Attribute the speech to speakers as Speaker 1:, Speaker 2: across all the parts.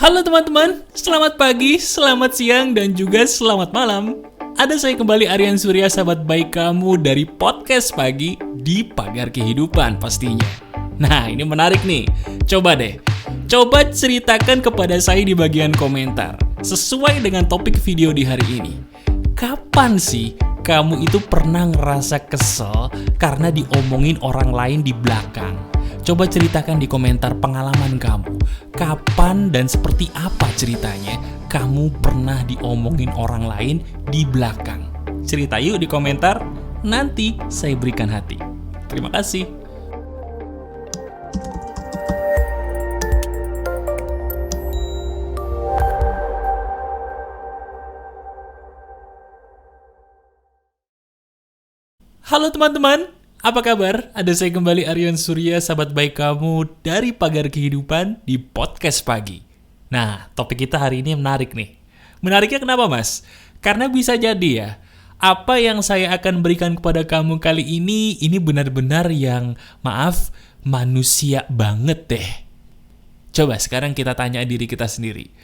Speaker 1: Halo teman-teman, selamat pagi, selamat siang, dan juga selamat malam. Ada saya kembali Aryan Surya, sahabat baik kamu dari podcast pagi di Pagar Kehidupan pastinya. Nah, ini menarik nih. Coba ceritakan kepada saya di bagian komentar sesuai dengan topik video di hari ini. Kapan sih kamu itu pernah ngerasa kesel karena diomongin orang lain di belakang? Coba ceritakan di komentar pengalaman kamu. Kapan dan seperti apa ceritanya kamu pernah diomongin orang lain di belakang? Cerita yuk di komentar, nanti saya berikan hati. Terima kasih. Halo teman-teman, apa kabar? Ada saya kembali Aryan Surya, sahabat baik kamu dari Pagar Kehidupan di podcast pagi. Nah, topik kita hari ini menarik nih. Menariknya kenapa, Mas? Karena bisa jadi ya, apa yang saya akan berikan kepada kamu kali ini benar-benar yang, manusia banget deh. Coba sekarang kita tanya diri kita sendiri.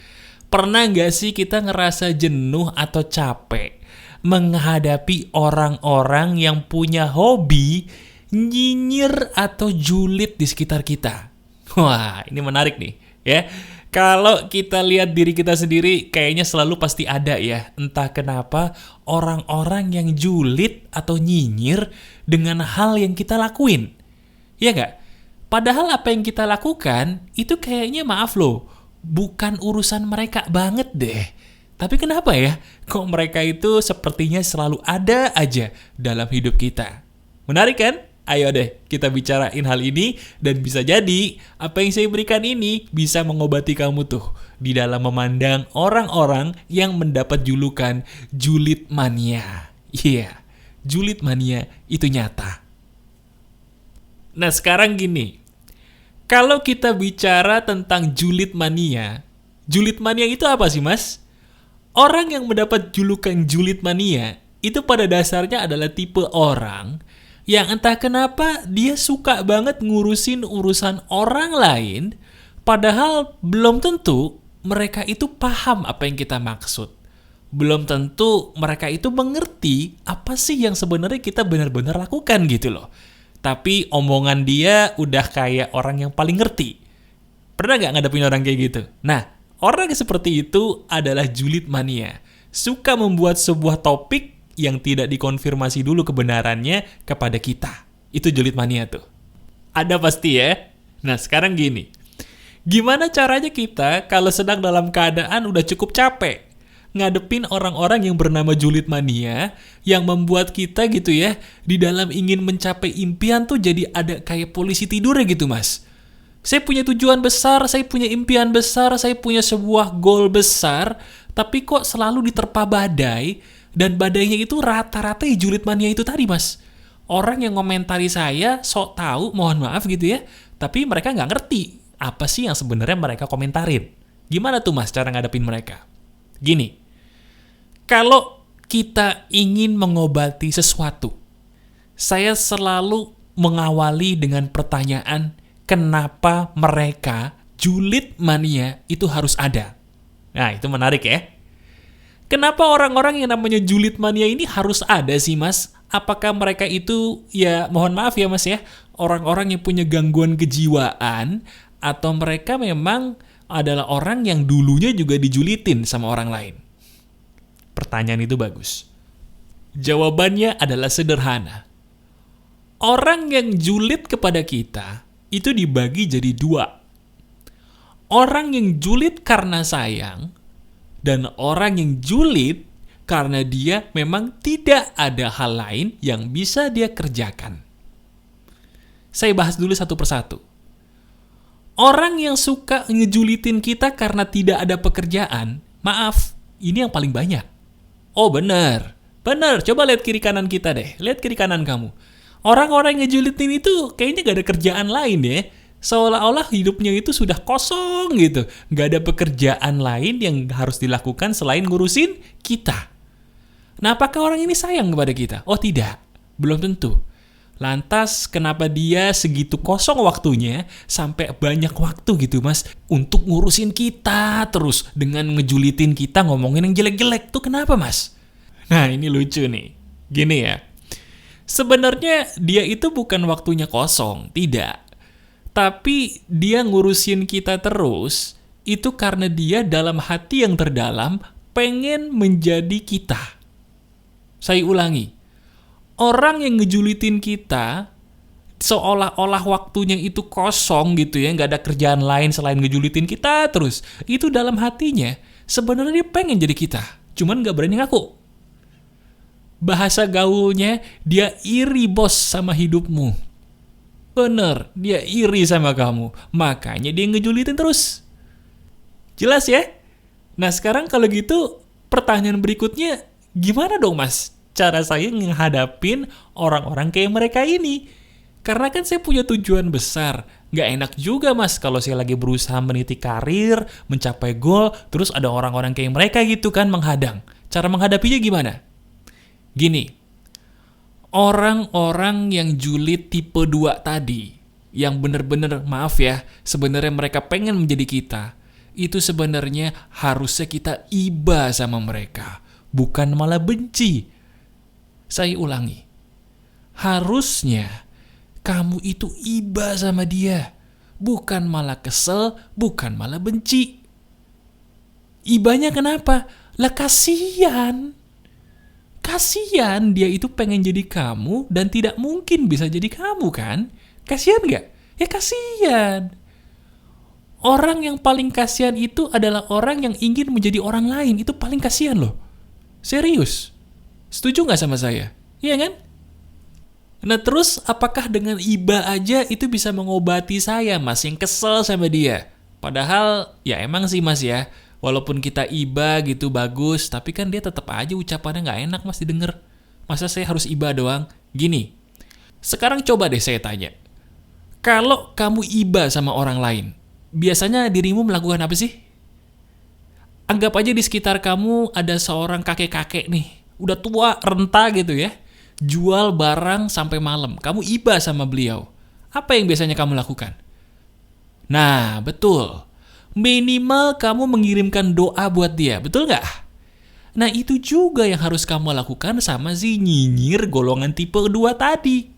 Speaker 1: Pernah nggak sih kita ngerasa jenuh atau capek menghadapi orang-orang yang punya hobi nyinyir atau julid di sekitar kita? Wah, ini menarik nih ya. Kalau kita lihat diri kita sendiri, kayaknya selalu pasti ada ya. Entah kenapa orang-orang yang julid atau nyinyir dengan hal yang kita lakuin. Ya nggak? Padahal apa yang kita lakukan itu kayaknya bukan urusan mereka banget deh. Tapi kenapa ya, kok mereka itu sepertinya selalu ada aja dalam hidup kita? Menarik kan? Ayo deh, kita bicarain hal ini dan bisa jadi apa yang saya berikan ini bisa mengobati kamu tuh di dalam memandang orang-orang yang mendapat julukan julid mania. Iya, julid mania itu nyata. Nah sekarang gini, kalau kita bicara tentang julid mania itu apa sih, Mas? Orang yang mendapat julukan julid mania itu pada dasarnya adalah tipe orang yang entah kenapa dia suka banget ngurusin urusan orang lain, padahal belum tentu mereka itu paham apa yang kita maksud. Belum tentu mereka itu mengerti apa sih yang sebenarnya kita benar-benar lakukan gitu loh. Tapi omongan dia udah kayak orang yang paling ngerti. Pernah gak ngadepin orang kayak gitu? Nah, orang yang seperti itu adalah julid mania. Suka membuat sebuah topik yang tidak dikonfirmasi dulu kebenarannya kepada kita. Itu julid mania tuh. Ada pasti ya? Nah sekarang gini. Gimana caranya kita kalau sedang dalam keadaan udah cukup capek ngadepin orang-orang yang bernama julid mania yang membuat kita gitu ya, di dalam ingin mencapai impian tuh jadi ada kayak polisi tidurnya gitu, Mas. Saya punya tujuan besar, saya punya impian besar, saya punya sebuah goal besar, tapi kok selalu diterpa badai, dan badainya itu rata-rata julid mania itu tadi, Mas. Orang yang ngomentari saya sok tahu, mohon maaf gitu ya, tapi mereka nggak ngerti apa sih yang sebenarnya mereka komentarin. Gimana tuh, Mas, cara ngadepin mereka? Gini, kalau kita ingin mengobati sesuatu, saya selalu mengawali dengan pertanyaan, kenapa mereka julid mania itu harus ada? Nah, itu menarik ya. Kenapa orang-orang yang namanya julid mania ini harus ada sih, Mas? Apakah mereka itu, ya mohon maaf ya Mas ya, orang-orang yang punya gangguan kejiwaan, atau mereka memang adalah orang yang dulunya juga dijulitin sama orang lain? Pertanyaan itu bagus. Jawabannya adalah sederhana. Orang yang julid kepada kita itu dibagi jadi dua. Orang yang julid karena sayang, dan orang yang julid karena dia memang tidak ada hal lain yang bisa dia kerjakan. Saya bahas dulu satu persatu. Orang yang suka ngejulitin kita karena tidak ada pekerjaan, ini yang paling banyak. Oh benar, coba lihat kiri kanan kita deh, lihat kiri kanan kamu. Orang-orang yang ngejulitin itu kayaknya gak ada kerjaan lain ya. Seolah-olah hidupnya itu sudah kosong gitu. Gak ada pekerjaan lain yang harus dilakukan selain ngurusin kita. Nah, apakah orang ini sayang kepada kita? Oh tidak, belum tentu. Lantas kenapa dia segitu kosong waktunya sampai banyak waktu gitu mas untuk ngurusin kita terus dengan ngejulitin kita ngomongin yang jelek-jelek tuh kenapa mas? Nah ini lucu nih. Gini ya. Sebenarnya dia itu bukan waktunya kosong, tidak. Tapi dia ngurusin kita terus itu karena dia dalam hati yang terdalam pengen menjadi kita. Saya ulangi. Orang yang ngejulitin kita seolah-olah waktunya itu kosong gitu ya, nggak ada kerjaan lain selain ngejulitin kita terus. Itu dalam hatinya sebenarnya dia pengen jadi kita, cuman nggak berani ngaku. Bahasa gaulnya dia iri bos sama hidupmu. Bener, dia iri sama kamu, makanya dia ngejulitin terus. Jelas ya? Nah sekarang kalau gitu pertanyaan berikutnya gimana dong mas? Cara saya menghadapin orang-orang kayak mereka ini. Karena kan saya punya tujuan besar. Nggak enak juga mas kalau saya lagi berusaha meniti karir, mencapai goal, terus ada orang-orang kayak mereka gitu kan menghadang. Cara menghadapinya gimana? Gini, orang-orang yang julid tipe 2 tadi, yang bener-bener maaf ya, sebenarnya mereka pengen menjadi kita, itu sebenarnya harusnya kita iba sama mereka, bukan malah benci. Saya ulangi, harusnya kamu itu iba sama dia, bukan malah kesel, bukan malah benci. Ibanya kenapa? Lah kasihan. Kasihan dia itu pengen jadi kamu dan tidak mungkin bisa jadi kamu kan? Kasihan gak? Ya kasihan. Orang yang paling kasihan itu adalah orang yang ingin menjadi orang lain. Itu paling kasihan loh. Serius. Setuju gak sama saya? Iya kan? Nah terus apakah dengan iba aja itu bisa mengobati saya mas yang kesel sama dia? Padahal ya emang sih mas ya, walaupun kita iba gitu bagus, tapi kan dia tetap aja ucapannya gak enak mas didengar. Masa saya harus iba doang? Gini, sekarang coba deh saya tanya. Kalau kamu iba sama orang lain, biasanya dirimu melakukan apa sih? Anggap aja di sekitar kamu ada seorang kakek-kakek nih, udah tua, renta gitu ya, jual barang sampai malam. Kamu iba sama beliau. Apa yang biasanya kamu lakukan? Nah, betul. Minimal kamu mengirimkan doa buat dia, betul nggak? Nah, itu juga yang harus kamu lakukan sama si nyinyir golongan tipe 2 tadi.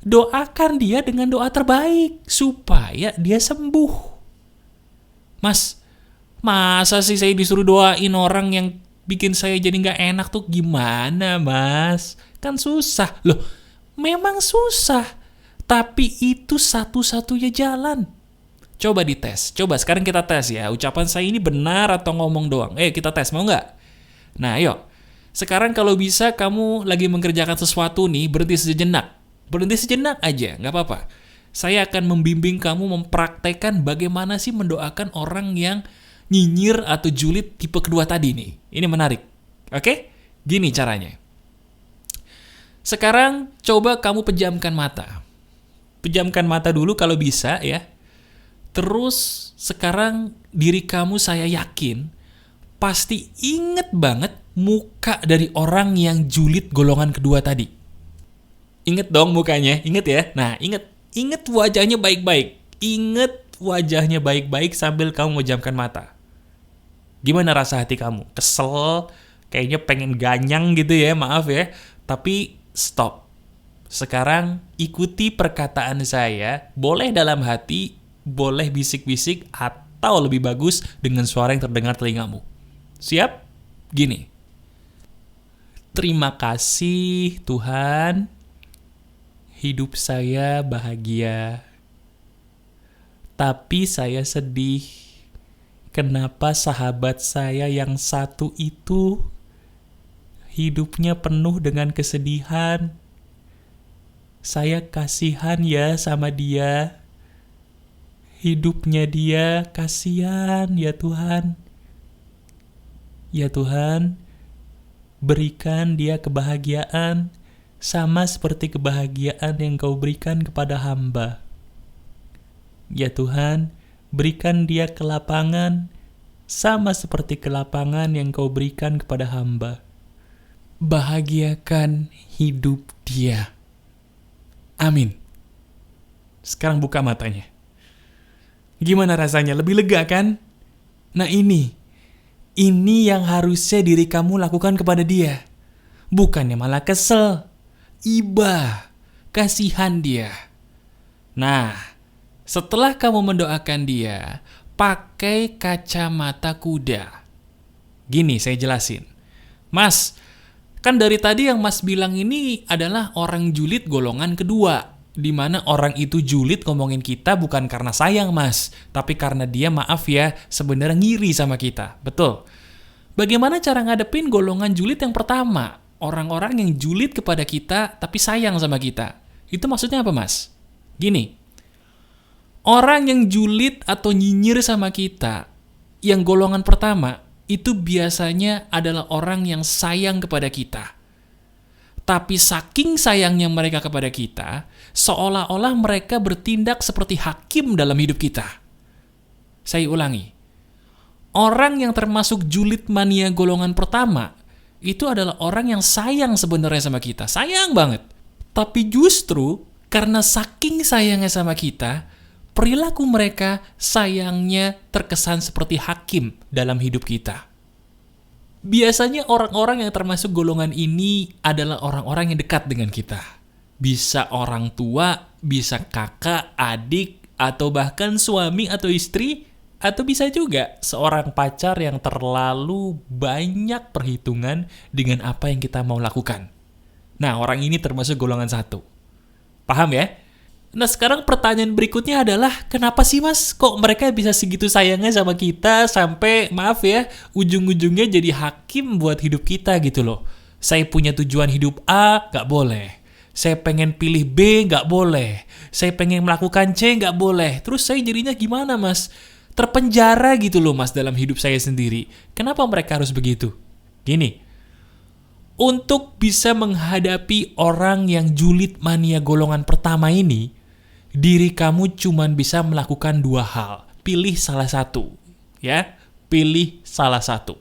Speaker 1: Doakan dia dengan doa terbaik, supaya dia sembuh. Mas, masa sih saya disuruh doain orang yang bikin saya jadi nggak enak tuh gimana mas? Kan susah. Loh, memang susah. Tapi itu satu-satunya jalan. Coba dites. Coba sekarang kita tes ya. Ucapan saya ini benar atau ngomong doang? Kita tes, mau nggak? Nah, ayo. Sekarang kalau bisa kamu lagi mengerjakan sesuatu nih, berhenti sejenak. Berhenti sejenak aja, nggak apa-apa. Saya akan membimbing kamu mempraktekkan bagaimana sih mendoakan orang yang nyinyir atau julid tipe kedua tadi nih. Ini menarik. Oke? Gini caranya. Sekarang coba kamu pejamkan mata. Pejamkan mata dulu kalau bisa ya. Terus sekarang diri kamu saya yakin pasti inget banget muka dari orang yang julid golongan kedua tadi. Inget dong mukanya, inget ya. Nah, inget wajahnya baik-baik. Inget wajahnya baik-baik sambil kamu memejamkan mata. Gimana rasa hati kamu? Kesel, kayaknya pengen ganyang gitu ya, maaf ya. Tapi stop. Sekarang ikuti perkataan saya, boleh dalam hati, boleh bisik-bisik, atau lebih bagus dengan suara yang terdengar telingamu. Siap? Gini. Terima kasih Tuhan, hidup saya bahagia. Tapi saya sedih. Kenapa sahabat saya yang satu itu hidupnya penuh dengan kesedihan? Saya kasihan ya sama dia. Hidupnya dia kasihan ya Tuhan. Ya Tuhan, berikan dia kebahagiaan sama seperti kebahagiaan yang Kau berikan kepada hamba. Ya Tuhan, berikan dia kelapangan sama seperti kelapangan yang Kau berikan kepada hamba. Bahagiakan hidup dia. Amin. Sekarang buka matanya. Gimana rasanya? Lebih lega kan? Nah ini yang harusnya diri kamu lakukan kepada dia. Bukannya malah kesel, iba, kasihan dia. Nah, setelah kamu mendoakan dia, pakai kacamata kuda. Gini saya jelasin. Mas, kan dari tadi yang Mas bilang ini adalah orang julid golongan kedua. Di mana orang itu julid ngomongin kita bukan karena sayang Mas, tapi karena dia maaf ya, sebenarnya ngiri sama kita. Betul. Bagaimana cara ngadepin golongan julid yang pertama? Orang-orang yang julid kepada kita tapi sayang sama kita. Itu maksudnya apa Mas? Gini, orang yang julid atau nyinyir sama kita, yang golongan pertama, itu biasanya adalah orang yang sayang kepada kita. Tapi saking sayangnya mereka kepada kita, seolah-olah mereka bertindak seperti hakim dalam hidup kita. Saya ulangi, orang yang termasuk julid mania golongan pertama, itu adalah orang yang sayang sebenarnya sama kita. Sayang banget. Tapi justru karena saking sayangnya sama kita, perilaku mereka sayangnya terkesan seperti hakim dalam hidup kita. Biasanya orang-orang yang termasuk golongan ini adalah orang-orang yang dekat dengan kita. Bisa orang tua, bisa kakak, adik, atau bahkan suami atau istri, atau bisa juga seorang pacar yang terlalu banyak perhitungan dengan apa yang kita mau lakukan. Nah, orang ini termasuk golongan 1. Paham ya? Nah, sekarang pertanyaan berikutnya adalah, kenapa sih Mas, kok mereka bisa segitu sayangnya sama kita sampai, maaf ya, ujung-ujungnya jadi hakim buat hidup kita gitu loh. Saya punya tujuan hidup A, gak boleh. Saya pengen pilih B, gak boleh. Saya pengen melakukan C, gak boleh. Terus saya jadinya gimana Mas? Terpenjara gitu loh Mas dalam hidup saya sendiri. Kenapa mereka harus begitu? Gini, untuk bisa menghadapi orang yang julid mania golongan pertama ini, diri kamu cuma bisa melakukan 2 hal. Pilih salah satu. Ya, pilih salah satu.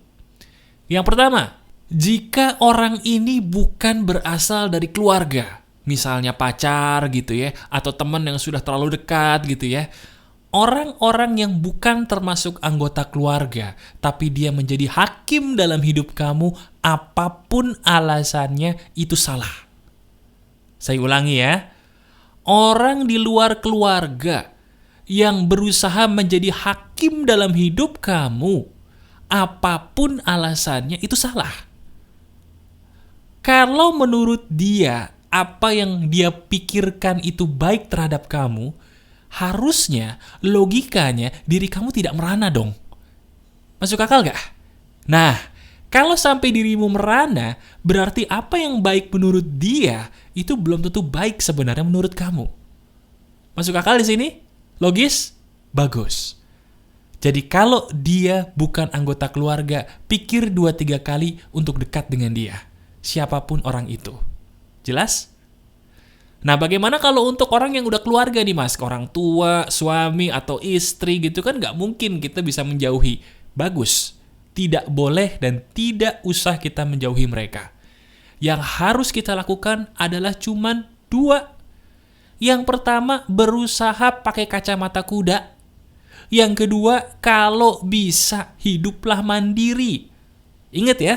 Speaker 1: Yang pertama, jika orang ini bukan berasal dari keluarga, misalnya pacar gitu ya, atau teman yang sudah terlalu dekat gitu ya, orang-orang yang bukan termasuk anggota keluarga, tapi dia menjadi hakim dalam hidup kamu, apapun alasannya, itu salah. Saya ulangi ya. Orang di luar keluarga yang berusaha menjadi hakim dalam hidup kamu, apapun alasannya, itu salah. Kalau menurut dia, apa yang dia pikirkan itu baik terhadap kamu, harusnya, logikanya, diri kamu tidak merana dong. Masuk akal gak? Nah, kalau sampai dirimu merana, berarti apa yang baik menurut dia, itu belum tentu baik sebenarnya menurut kamu. Masuk akal di sini? Logis? Bagus. Jadi kalau dia bukan anggota keluarga, pikir 2-3 kali untuk dekat dengan dia. Siapapun orang itu. Jelas? Nah, bagaimana kalau untuk orang yang udah keluarga nih Mas? Orang tua, suami, atau istri gitu kan nggak mungkin kita bisa menjauhi. Bagus. Tidak boleh dan tidak usah kita menjauhi mereka. Yang harus kita lakukan adalah cuman 2. Yang pertama, berusaha pakai kacamata kuda. Yang kedua, kalau bisa, hiduplah mandiri. Ingat ya,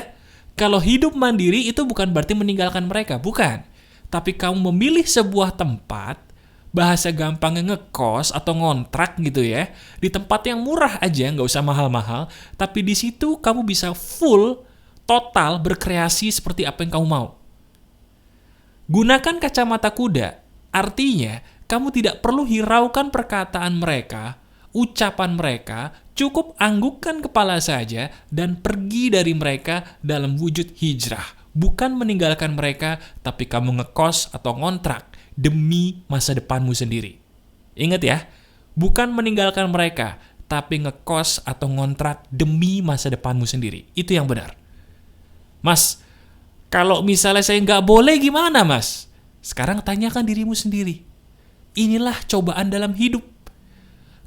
Speaker 1: kalau hidup mandiri itu bukan berarti meninggalkan mereka. Bukan. Tapi kamu memilih sebuah tempat, bahasa gampangnya ngekos atau ngontrak gitu ya, di tempat yang murah aja, nggak usah mahal-mahal, tapi di situ kamu bisa full, total berkreasi seperti apa yang kamu mau. Gunakan kacamata kuda, artinya kamu tidak perlu hiraukan perkataan mereka, ucapan mereka, cukup anggukkan kepala saja dan pergi dari mereka dalam wujud hijrah. Bukan meninggalkan mereka, tapi kamu ngekos atau ngontrak demi masa depanmu sendiri. Ingat ya, bukan meninggalkan mereka, tapi ngekos atau ngontrak demi masa depanmu sendiri. Itu yang benar. Mas, kalau misalnya saya nggak boleh gimana Mas? Sekarang tanyakan dirimu sendiri. Inilah cobaan dalam hidup.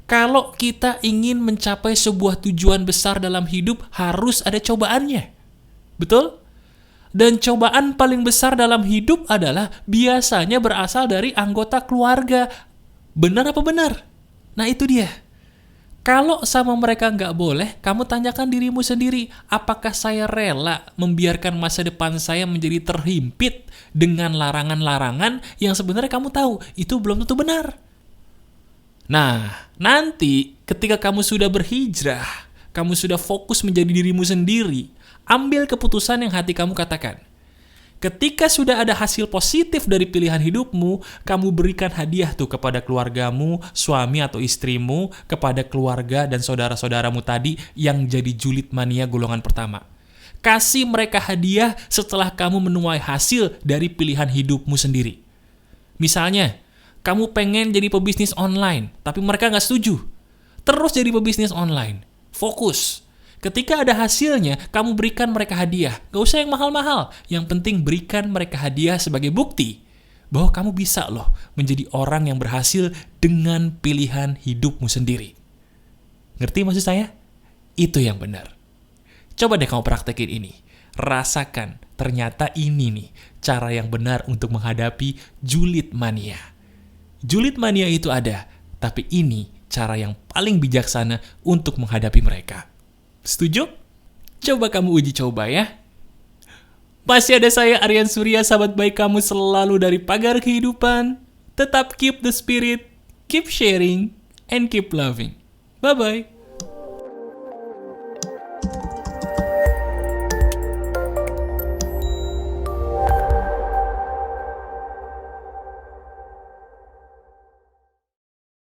Speaker 1: Kalau kita ingin mencapai sebuah tujuan besar dalam hidup, harus ada cobaannya. Betul? Dan cobaan paling besar dalam hidup adalah biasanya berasal dari anggota keluarga. Benar apa benar? Nah itu dia. Kalau sama mereka nggak boleh, kamu tanyakan dirimu sendiri, apakah saya rela membiarkan masa depan saya menjadi terhimpit dengan larangan-larangan yang sebenarnya kamu tahu itu belum tentu benar. Nah, nanti ketika kamu sudah berhijrah, kamu sudah fokus menjadi dirimu sendiri, ambil keputusan yang hati kamu katakan. Ketika sudah ada hasil positif dari pilihan hidupmu, kamu berikan hadiah tuh kepada keluargamu, suami atau istrimu, kepada keluarga dan saudara-saudaramu tadi yang jadi julid mania golongan pertama. Kasih mereka hadiah setelah kamu menuai hasil dari pilihan hidupmu sendiri. Misalnya, kamu pengen jadi pebisnis online, tapi mereka nggak setuju. Terus jadi pebisnis online. Fokus. Ketika ada hasilnya, kamu berikan mereka hadiah. Gak usah yang mahal-mahal. Yang penting berikan mereka hadiah sebagai bukti bahwa kamu bisa loh menjadi orang yang berhasil dengan pilihan hidupmu sendiri. Ngerti maksud saya? Itu yang benar. Coba deh kamu praktekin ini. Rasakan, ternyata ini nih cara yang benar untuk menghadapi julid mania. Julid mania itu ada, tapi ini cara yang paling bijaksana untuk menghadapi mereka. Setuju? Coba kamu uji coba ya. Masih ada saya Aryan Surya, sahabat baik kamu selalu dari Pagar Kehidupan. Tetap keep the spirit, keep sharing, and keep loving. Bye-bye.